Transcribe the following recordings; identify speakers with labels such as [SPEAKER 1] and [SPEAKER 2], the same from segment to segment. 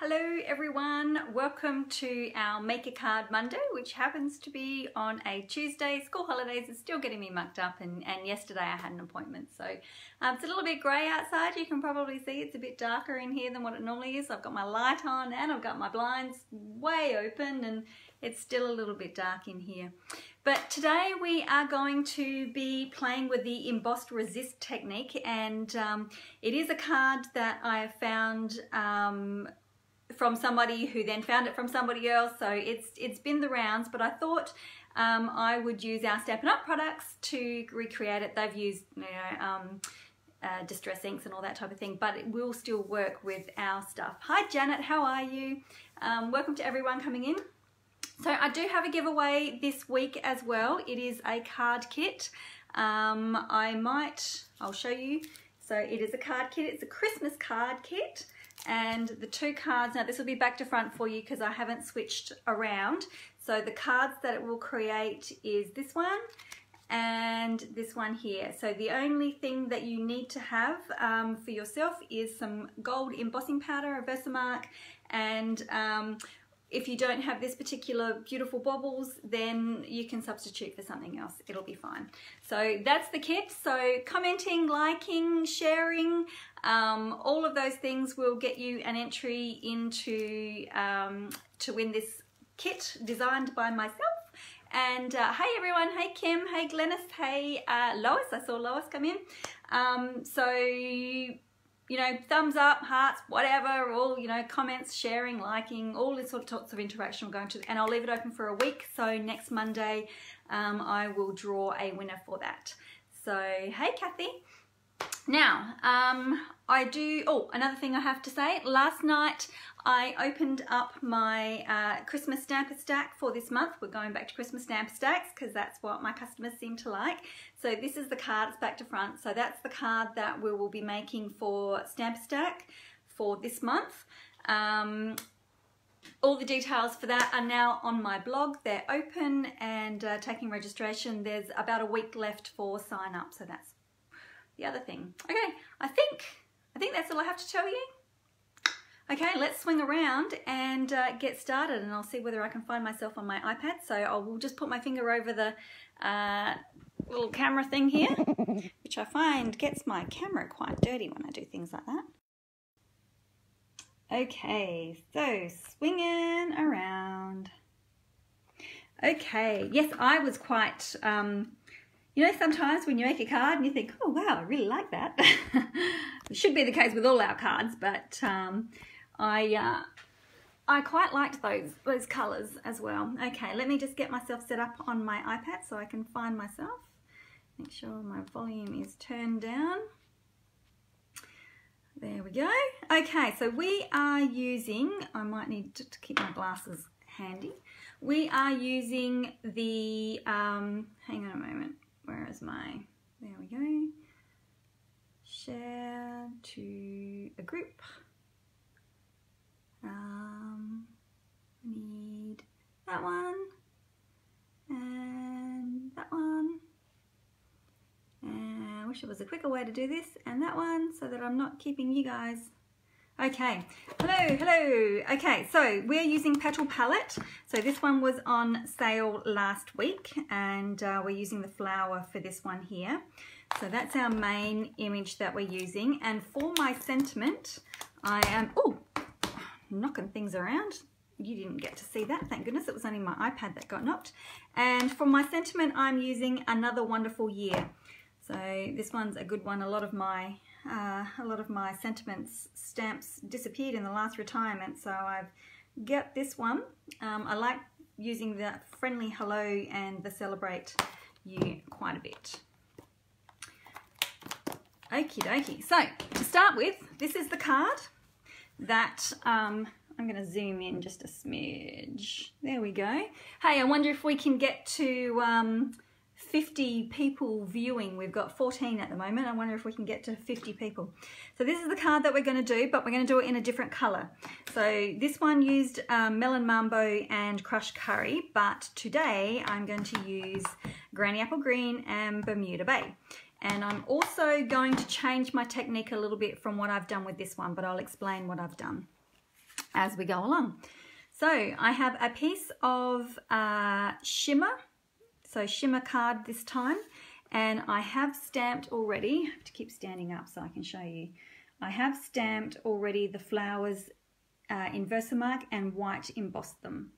[SPEAKER 1] Hello everyone, welcome to our Make a Card Monday, which happens to be on a Tuesday. School holidays are still getting me mucked up and yesterday I had an appointment. So it's a little bit grey outside. You can probably see it's a bit darker in here than what it normally is. I've got my light on and I've got my blinds way open and it's still a little bit dark in here. But today we are going to be playing with the embossed resist technique, and it is a card that I have found from somebody who then found it from somebody else, so it's been the rounds, but I thought I would use our Stampin' Up products to recreate it. They've used distress inks and all that type of thing, but it will still work with our stuff. Hi Janet, how are you? Welcome to everyone coming in. So I do have a giveaway this week as well. It is a card kit. I'll show you. So it is a card kit, it's a Christmas card kit. And the two cards, now this will be back to front for you because I haven't switched around. So the cards that it will create is this one and this one here. So the only thing that you need to have for yourself is some gold embossing powder, a Versamark, and if you don't have this particular beautiful baubles, then you can substitute for something else. It'll be fine. So that's the kit. So commenting, liking, sharing, all of those things will get you an entry into to win this kit designed by myself. And hey everyone, hey Kim, hey Glennis, hey Lois. I saw Lois come in. You know, thumbs up, hearts, whatever, all, you know, comments, sharing, liking, all this sorts of interaction will go into, and I'll leave it open for a week. So next Monday, I will draw a winner for that. So, hey Kathy. Now, another thing I have to say, last night I opened up my Christmas stamper stack for this month. We're going back to Christmas stamper stacks because that's what my customers seem to like. So this is the card, it's back to front. So that's the card that we will be making for stamper stack for this month. All the details for that are now on my blog. They're open and taking registration. There's about a week left for sign up, so that's the other thing. Okay, I think that's all I have to tell you. Okay, let's swing around and get started, and I'll see whether I can find myself on my iPad. So I will just put my finger over the little camera thing here, which I find gets my camera quite dirty when I do things like that. Okay, so swinging around. Okay, yes, I was quite... you know, sometimes when you make a card and you think, oh wow, I really like that. It should be the case with all our cards, but I quite liked those colours as well. Okay, let me just get myself set up on my iPad so I can find myself. Make sure my volume is turned down. There we go. Okay, so we are using, I might need to keep my glasses handy. We are using the, hang on a moment. Where is my, there we go, share to a group. I need that one and that one, and I wish there was a quicker way to do this, and that one, so that I'm not keeping you guys. Okay, hello. Okay, so we're using Petal Palette. So this one was on sale last week, and we're using the flower for this one here. So that's our main image that we're using. And for my sentiment, I am, knocking things around. You didn't get to see that, thank goodness. It was only my iPad that got knocked. And for my sentiment, I'm using Another Wonderful Year. So this one's a good one. A lot of my sentiments stamps disappeared in the last retirement, so I've got this one. I like using the Friendly Hello and the Celebrate You quite a bit. Okie dokie. So to start with, this is the card that I'm going to zoom in just a smidge. There we go. Hey, I wonder if we can get to 50 people viewing. We've got 14 at the moment. I wonder if we can get to 50 people. So this is the card that we're going to do, but we're going to do it in a different color. So this one used Melon Mambo and Crushed Curry, but today I'm going to use Granny Apple Green and Bermuda Bay. And I'm also going to change my technique a little bit from what I've done with this one, but I'll explain what I've done. as we go along. So I have a piece of shimmer, so shimmer card this time, and I have stamped already. I have to keep standing up so I can show you. I have stamped already the flowers in Versamark and white embossed them.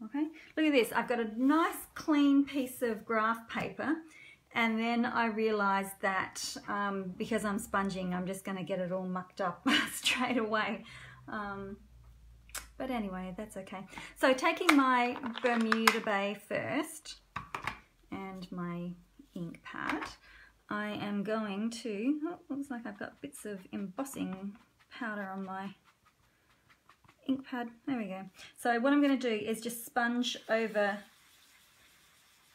[SPEAKER 1] Okay, look at this. I've got a nice clean piece of graph paper, and then I realized that because I'm sponging, I'm just going to get it all mucked up straight away. But anyway, that's okay. So taking my Bermuda Bay first and my ink pad, I am going to, oh, looks like I've got bits of embossing powder on my ink pad. There we go. So what I'm going to do is just sponge over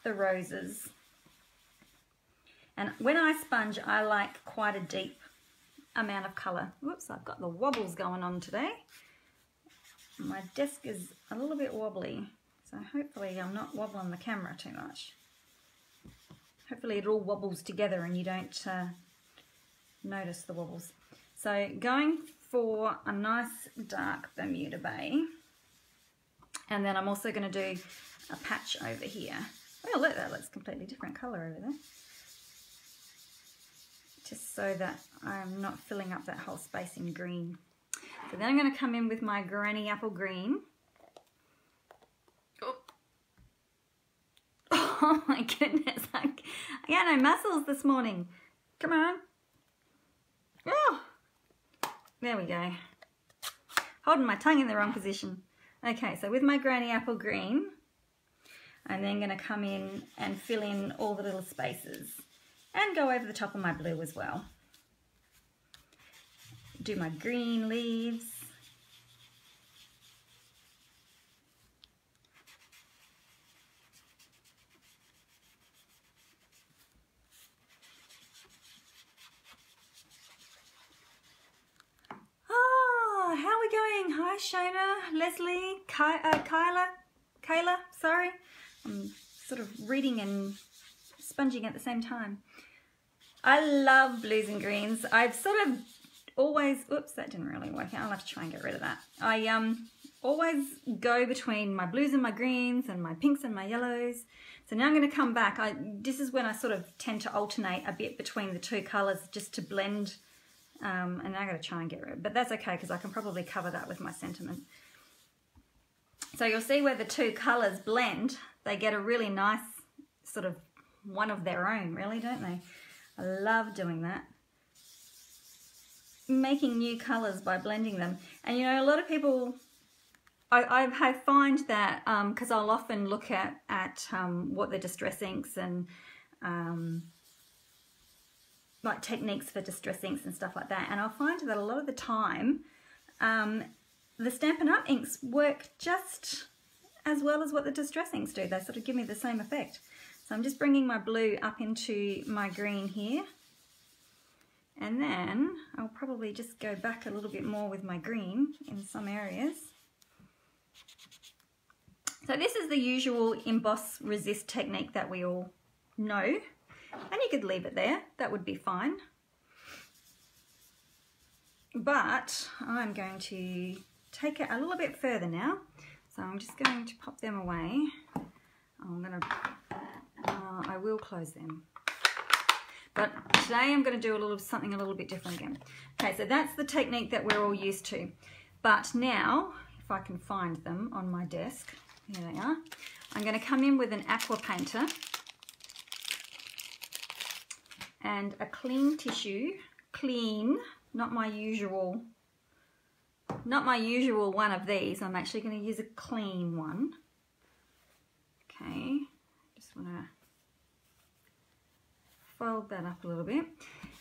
[SPEAKER 1] the roses. And when I sponge, I like quite a deep amount of colour. Whoops, I've got the wobbles going on today. My desk is a little bit wobbly, so hopefully I'm not wobbling the camera too much. Hopefully it all wobbles together and you don't notice the wobbles. So going for a nice dark Bermuda Bay, and then I'm also going to do a patch over here. Oh look, that looks completely different colour over there. Just so that I'm not filling up that whole space in green. So then I'm going to come in with my Granny Apple Green. Oh my goodness, I got no muscles this morning. Come on. Oh, there we go. Holding my tongue in the wrong position. Okay, so with my Granny Apple Green, I'm then going to come in and fill in all the little spaces and go over the top of my blue as well. Do my green leaves. Oh, how are we going? Hi Shona, Leslie, Kayla, sorry. I'm sort of reading and sponging at the same time. I love blues and greens. I've sort of always, oops, that didn't really work out. I'll have to try and get rid of that. I always go between my blues and my greens and my pinks and my yellows. So now I'm going to come back. This is when I sort of tend to alternate a bit between the two colours just to blend. And now I'm going to try and get rid of it. But that's okay because I can probably cover that with my sentiment. So you'll see where the two colours blend, they get a really nice sort of one of their own, really, don't they? I love doing that. Making new colours by blending them. And you know, a lot of people, I find that because I'll often look at what the distress inks and like techniques for distress inks and stuff like that, and I'll find that a lot of the time the Stampin' Up inks work just as well as what the distress inks do. They sort of give me the same effect. So I'm just bringing my blue up into my green here. And then I'll probably just go back a little bit more with my green in some areas. So this is the usual emboss resist technique that we all know. And you could leave it there, that would be fine. But I'm going to take it a little bit further now. So I'm just going to pop them away. I will close them. But today I'm going to do something a little bit different again. Okay, so that's the technique that we're all used to. But now, if I can find them on my desk, here they are. I'm going to come in with an aqua painter and a clean tissue. Clean, not my usual one of these. I'm actually going to use a clean one. Okay, just want to fold that up a little bit.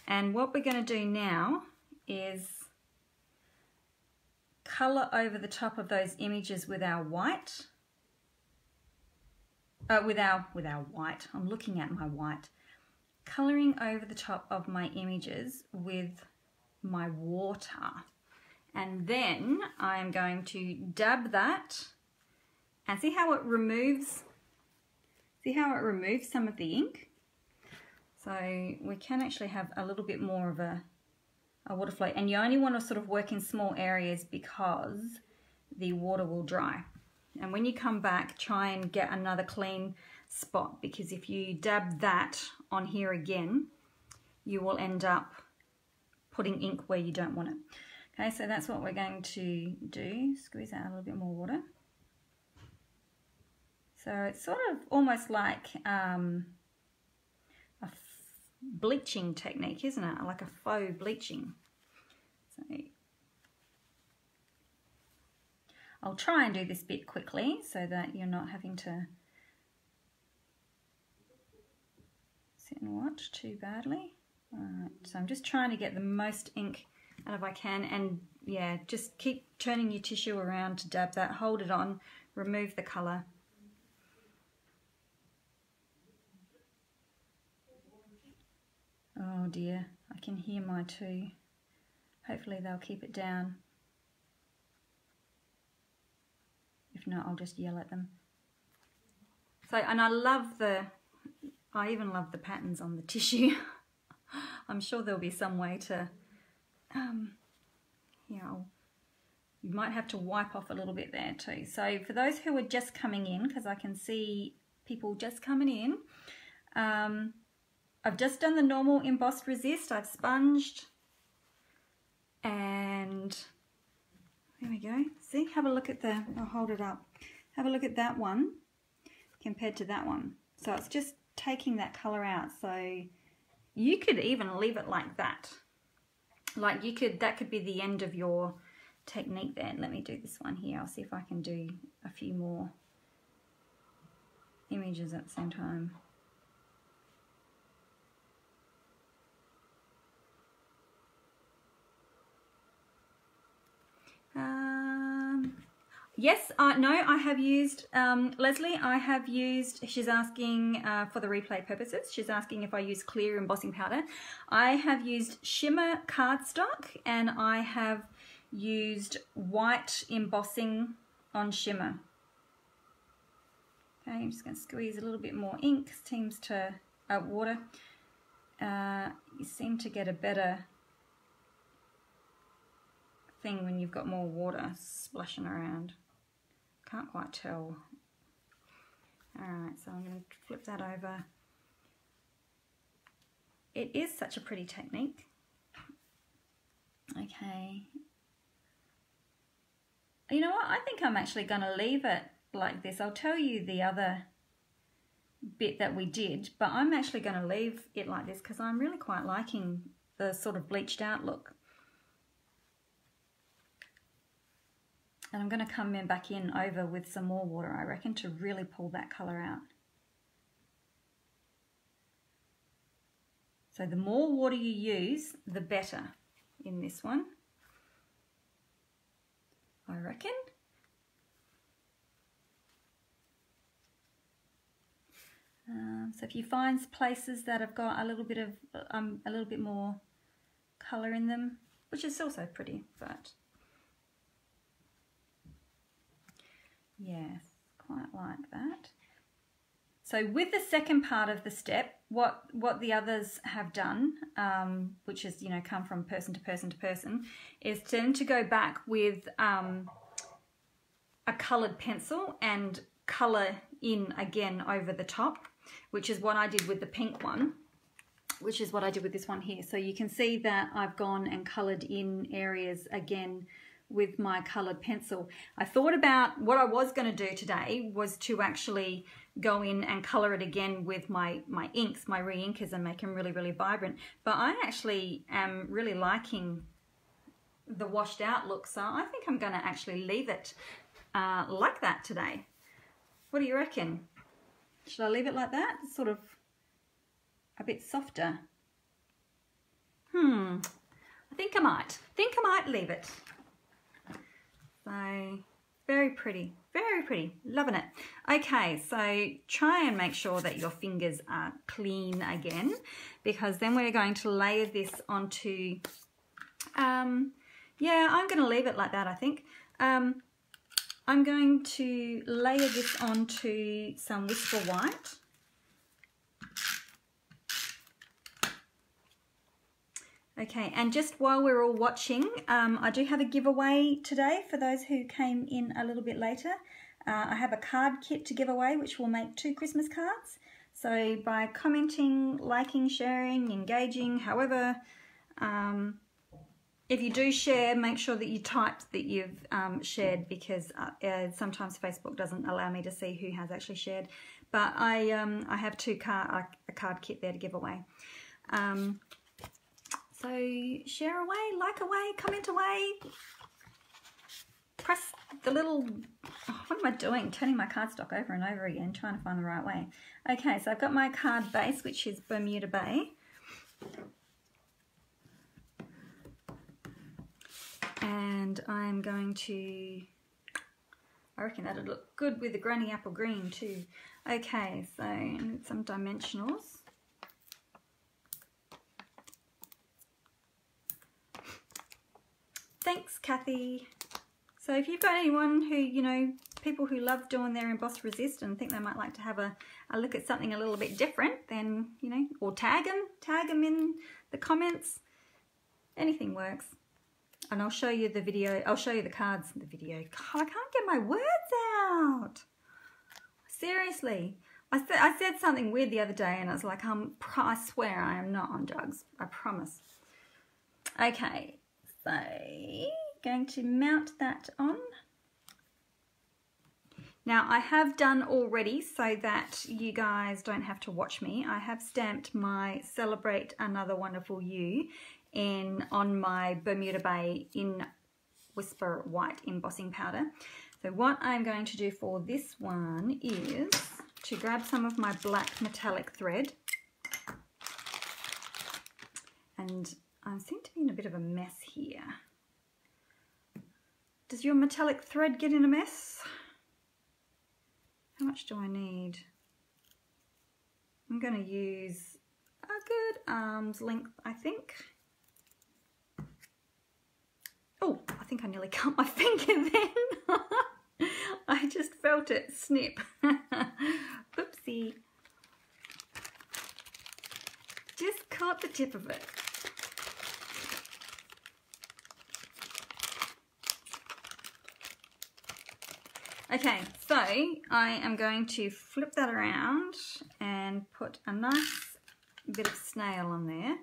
[SPEAKER 1] And what we're going to do now is colour over the top of those images with our white. With our white. I'm looking at my white. Colouring over the top of my images with my water. And then I'm going to dab that and see how it removes some of the ink. So we can actually have a little bit more of a water flow, and you only want to sort of work in small areas because the water will dry. And when you come back, try and get another clean spot, because if you dab that on here again, you will end up putting ink where you don't want it. Okay, so that's what we're going to do. Squeeze out a little bit more water. So it's sort of almost like a bleaching technique, isn't it? Like a faux bleaching. So I'll try and do this bit quickly so that you're not having to sit and watch too badly. Alright, so I'm just trying to get the most ink out if I can, and yeah, just keep turning your tissue around to dab that, hold it on, remove the colour. Oh dear, I can hear my two. Hopefully they'll keep it down. If not, I'll just yell at them. So, and I even love the patterns on the tissue. I'm sure there'll be some way to, you might have to wipe off a little bit there too. So for those who are just coming in, because I can see people just coming in, I've just done the normal embossed resist. I've sponged, and there we go. See, have a look at I'll hold it up. Have a look at that one compared to that one. So it's just taking that colour out. So you could even leave it like that. Like that could be the end of your technique there. Let me do this one here. I'll see if I can do a few more images at the same time. Yes, no, I have used, Leslie, I have used, she's asking for the replay purposes, she's asking if I use clear embossing powder. I have used shimmer cardstock, and I have used white embossing on shimmer. Okay, I'm just going to squeeze a little bit more ink, seems to, water. You seem to get a better thing when you've got more water splashing around. Can't quite tell. Alright, so I'm going to flip that over. It is such a pretty technique. Okay. You know what? I think I'm actually going to leave it like this. I'll tell you the other bit that we did, but I'm actually going to leave it like this because I'm really quite liking the sort of bleached out look. And I'm going to come back in over with some more water, I reckon, to really pull that colour out. So the more water you use, the better in this one, I reckon. So if you find places that have got a little bit more colour in them, which is also pretty, but yes, quite like that. So with the second part of the step, what the others have done, which is, you know, come from person to person to person, is then to go back with a coloured pencil and colour in again over the top, which is what I did with the pink one, which is what I did with this one here. So you can see that I've gone and coloured in areas again with my coloured pencil. I thought about what I was going to do today was to actually go in and colour it again with my inks, my re-inkers, and make them really, really vibrant. But I actually am really liking the washed out look, so I think I'm going to actually leave it like that today. What do you reckon? Should I leave it like that? It's sort of a bit softer. I think I might leave it. So, very pretty, loving it. Okay, so try and make sure that your fingers are clean again, because then we're going to layer this onto, yeah, I'm going to leave it like that, I think. I'm going to layer this onto some Whisper White. Okay, and just while we're all watching, I do have a giveaway today for those who came in a little bit later. I have a card kit to give away, which will make 2 Christmas cards. So by commenting, liking, sharing, engaging, however, if you do share, make sure that you type that you've shared, because sometimes Facebook doesn't allow me to see who has actually shared. But I have a card kit there to give away. So share away, like away, comment away. Press the little, what am I doing? Turning my cardstock over and over again, trying to find the right way. Okay, so I've got my card base, which is Bermuda Bay. And I'm going to, I reckon that'd look good with the granny apple green too. Okay, so I need some dimensionals. Thanks, Kathy. So if you've got anyone who, you know, people who love doing their emboss resist and think they might like to have a look at something a little bit different, then, you know, or tag them in the comments. Anything works. And I'll show you the video, I'll show you the cards in the video. God, I can't get my words out. Seriously. I said something weird the other day and I was like, I swear I am not on drugs. I promise. Okay. So, going to mount that on. Now, I have done already, so that you guys don't have to watch me, I have stamped my Celebrate Another Wonderful You on my Bermuda Bay in Whisper White embossing powder. So what I'm going to do for this one is to grab some of my black metallic thread, and I seem to be in a bit of a mess here. Does your metallic thread get in a mess? How much do I need? I'm going to use a good arm's length, I think. Oh, I think I nearly cut my finger then. I just felt it snip. Oopsie. Just caught the tip of it. Okay, so I am going to flip that around and put a nice bit of snail on there.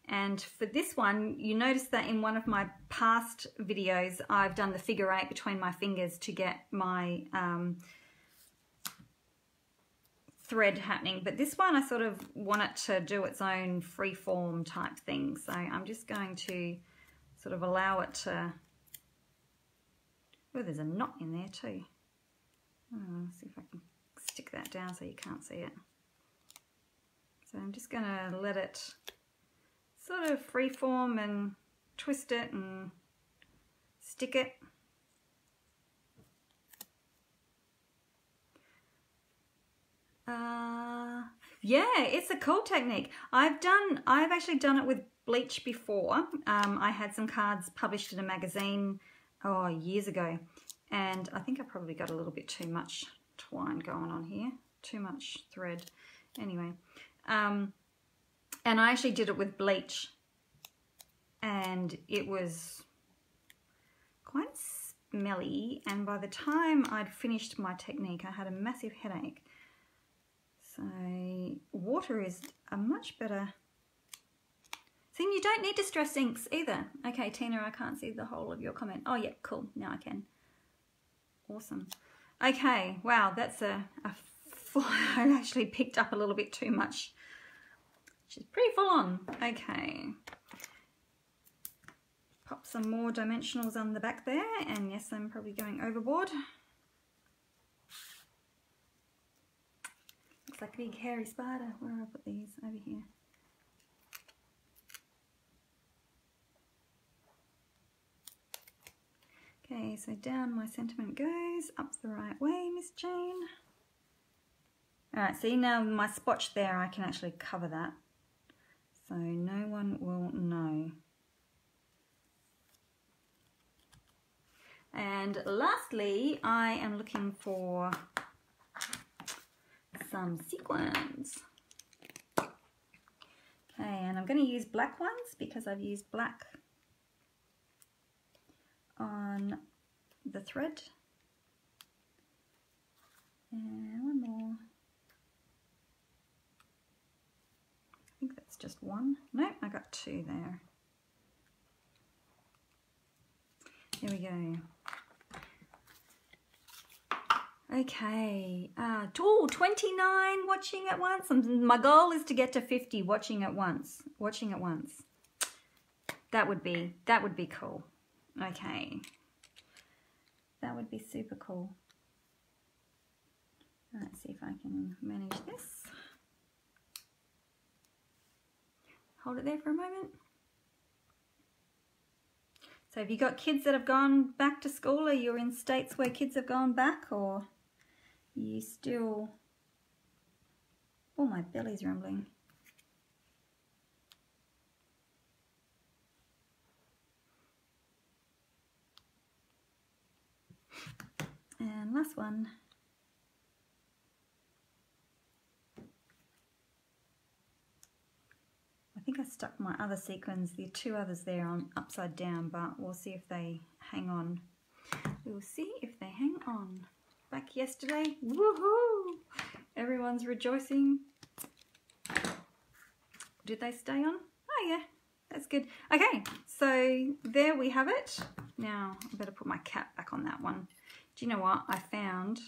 [SPEAKER 1] And for this one, you notice that in one of my past videos, I've done the figure 8 between my fingers to get my thread happening. But this one, I sort of want it to do its own free form type thing. So I'm just going to sort of allow it to, oh, there's a knot in there too. Let's see if I can stick that down so you can't see it. So I'm just going to let it sort of freeform and twist it and stick it. Yeah, it's a cool technique. I've actually done it with bleach before. I had some cards published in a magazine years ago. And I think I probably got a little bit too much twine going on here, too much thread. Anyway, and I actually did it with bleach, and it was quite smelly. And by the time I'd finished my technique, I had a massive headache. So water is a much better. See, you don't need distress inks either. Okay, Tina, I can't see the whole of your comment. Oh yeah, cool. Now I can. Awesome. Okay, wow, that's I actually picked up a little bit too much. She's pretty full on. Okay. Pop some more dimensionals on the back there, and yes, I'm probably going overboard. Looks like a big hairy spider. Where do I put these? Over here. Okay, so down my sentiment goes, up the right way, Miss Jane. Alright, see now my spotch there, I can actually cover that. So no one will know. And lastly, I am looking for some sequins. Okay, and I'm going to use black ones because I've used black on the thread. And one more. I think that's just one. No, I got two there. There we go. Okay, 29 watching at once. My goal is to get to 50 watching at once. That would be cool. Okay, that would be super cool. Let's see if I can manage this. Hold it there for a moment. So have you got kids that have gone back to school? Are you in states where kids have gone back, or you still... Oh, my belly's rumbling. And last one. I think I stuck my other sequins, the two others there, on upside down, but we'll see if they hang on. We'll see if they hang on. Back yesterday, woohoo! Everyone's rejoicing. Did they stay on? Oh yeah, that's good. Okay, so there we have it. Now I better put my cap back on that one. Do you know what I found?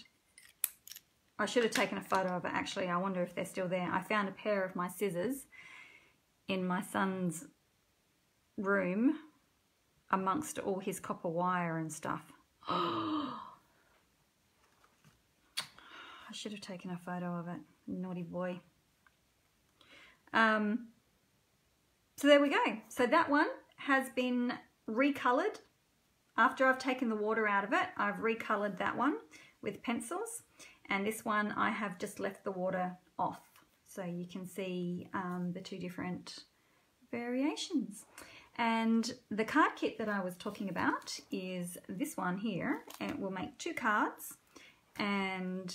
[SPEAKER 1] I should have taken a photo of it actually. I wonder if they're still there. I found a pair of my scissors in my son's room amongst all his copper wire and stuff. I should have taken a photo of it. Naughty boy. So there we go. So that one has been recolored. After I've taken the water out of it, I've recolored that one with pencils. And this one I have just left the water off. So you can see the two different variations. And the card kit that I was talking about is this one here, and it will make 2 cards, and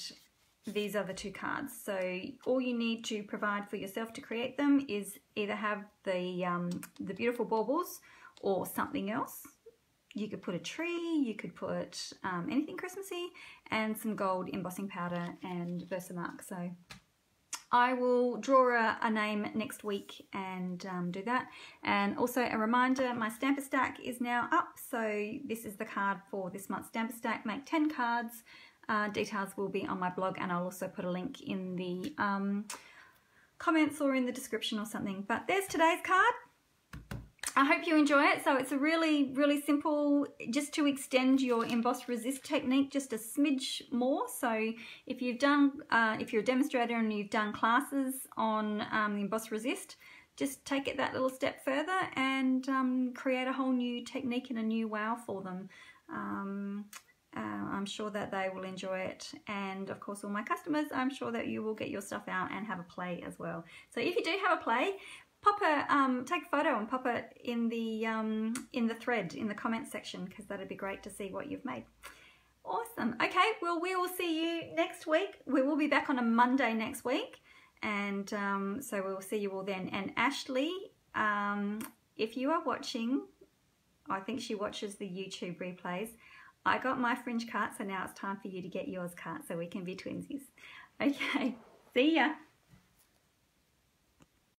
[SPEAKER 1] these are the 2 cards. So all you need to provide for yourself to create them is either have the beautiful baubles or something else. You could put a tree, you could put anything Christmassy, and some gold embossing powder and Versamark. So I will draw a name next week and do that. And also a reminder, my Stamper Stack is now up. So this is the card for this month's Stamper Stack. Make 10 cards. Details will be on my blog, and I'll also put a link in the comments or in the description or something. But there's today's card. I hope you enjoy it. So it's a really, really simple, just to extend your emboss resist technique just a smidge more. So if you've done, if you're a demonstrator and you've done classes on the emboss resist, just take it that little step further and create a whole new technique and a new wow for them. I'm sure that they will enjoy it, and of course all my customers, I'm sure that you will get your stuff out and have a play as well. So if you do have a play, pop a take a photo and pop it in the thread in the comments section, because that'd be great to see what you've made. Awesome. Okay, well, we will see you next week. We will be back on a Monday next week, and so we'll see you all then. And Ashley, if you are watching, I think she watches the YouTube replays, I got my fringe cut, so now it's time for you to get yours cut so we can be twinsies. Okay, see ya.